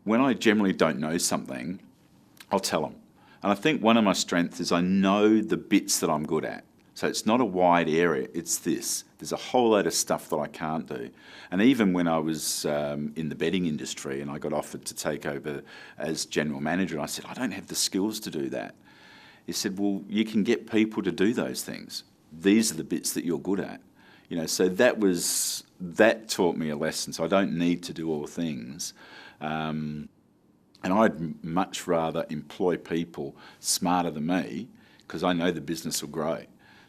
when I generally don't know something, I'll tell them. And I think one of my strengths is I know the bits that I'm good at. So it's not a wide area, it's this. There's a whole load of stuff that I can't do. And even when I was in the betting industry and I got offered to take over as general manager, and I said, I don't have the skills to do that. He said, well, you can get people to do those things. These are the bits that you're good at. You know, so that taught me a lesson. So I don't need to do all things. And I'd much rather employ people smarter than me because I know the business will grow.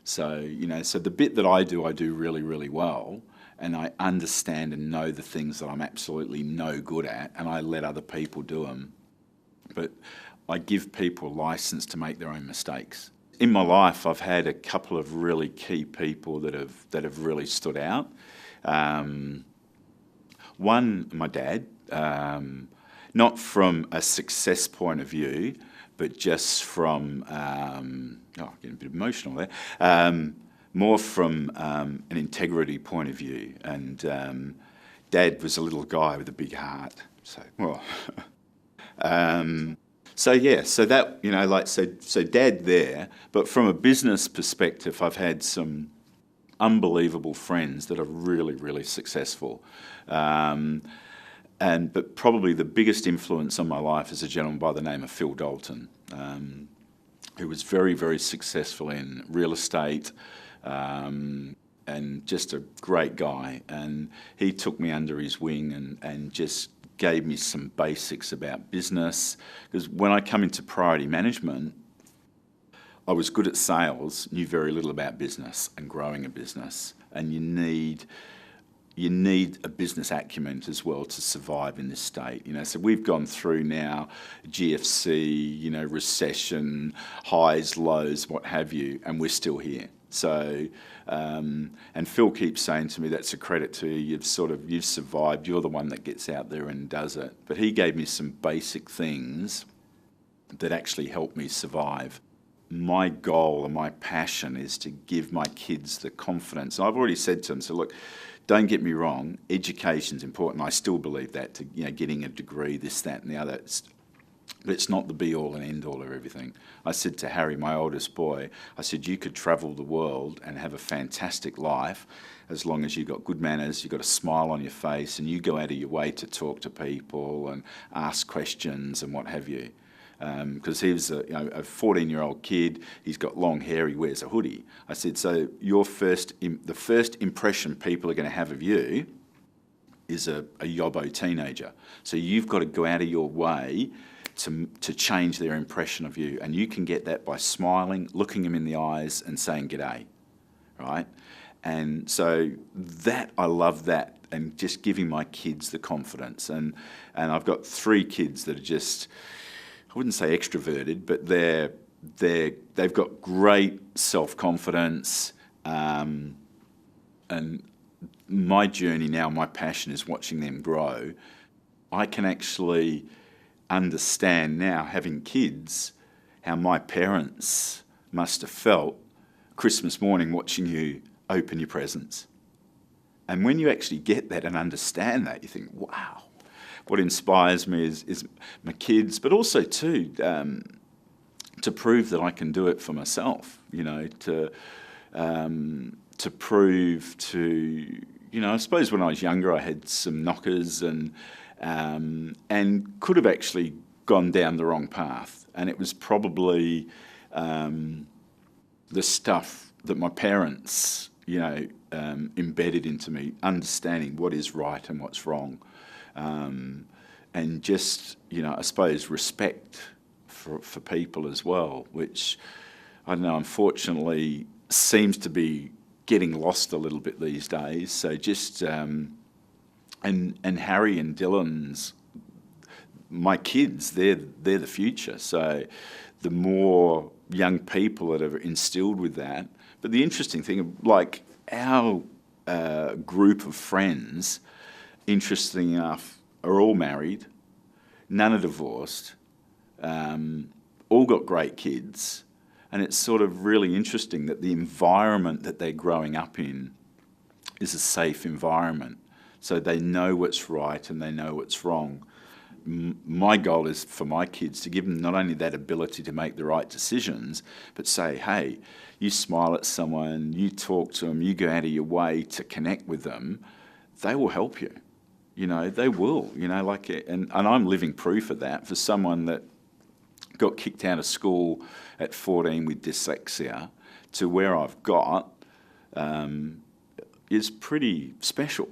So, you know, so the bit that I do really, really well, and I understand and know the things that I'm absolutely no good at, and I let other people do them. But I give people a license to make their own mistakes. In my life, I've had a couple of really key people that have really stood out. One, my dad, not from a success point of view, but just from, getting a bit emotional there, more from an integrity point of view. And Dad was a little guy with a big heart. So, well, so that, you know, like, so Dad there, but from a business perspective, I've had some unbelievable friends that are really, really successful. But probably the biggest influence on my life is a gentleman by the name of Phil Dalton, who was very, very successful in real estate, and just a great guy. And he took me under his wing and just gave me some basics about business. Because when I come into priority management, I was good at sales, knew very little about business and growing a business. And you need a business acumen as well to survive in this state. You know, so we've gone through now GFC, you know, recession, highs, lows, what have you, and we're still here. So, and Phil keeps saying to me, that's a credit to you, you've survived, you're the one that gets out there and does it. But he gave me some basic things that actually helped me survive. My goal and my passion is to give my kids the confidence. And I've already said to them, so look, don't get me wrong, education's important. I still believe that, to, you know, getting a degree, this, that and the other. But it's not the be-all and end-all of everything. I said to Harry, my oldest boy, I said, you could travel the world and have a fantastic life as long as you've got good manners, you've got a smile on your face, and you go out of your way to talk to people and ask questions and what have you. Because he was a 14-year-old kid, he's got long hair, he wears a hoodie. I said, so the first impression people are going to have of you is a yobbo teenager. So you've got to go out of your way to change their impression of you. And you can get that by smiling, looking them in the eyes and saying g'day, right? And so that, I love that, and just giving my kids the confidence. And I've got 3 kids that are just, I wouldn't say extroverted, but they've got great self-confidence. And my journey now, my passion is watching them grow. I can actually understand now, having kids, how my parents must have felt Christmas morning watching you open your presents. And when you actually get that and understand that, you think, wow. What inspires me is my kids, but also too to prove that I can do it for myself. You know, to prove to, you know, I suppose when I was younger I had some knockers and could have actually gone down the wrong path, and it was probably the stuff that my parents, you know, embedded into me, understanding what is right and what's wrong. And just, you know, I suppose respect for people as well, which, I don't know, unfortunately seems to be getting lost a little bit these days. So just, and Harry and Dylan's, my kids, they're the future. So the more young people that are instilled with that. But the interesting thing, like our group of friends, interesting enough, are all married, none are divorced, all got great kids, and it's sort of really interesting that the environment that they're growing up in is a safe environment, so they know what's right and they know what's wrong. my goal is for my kids to give them not only that ability to make the right decisions, but say, hey, you smile at someone, you talk to them, you go out of your way to connect with them, they will help you. You know, they will, you know, like, and I'm living proof of that. For someone that got kicked out of school at 14 with dyslexia to where I've got is pretty special.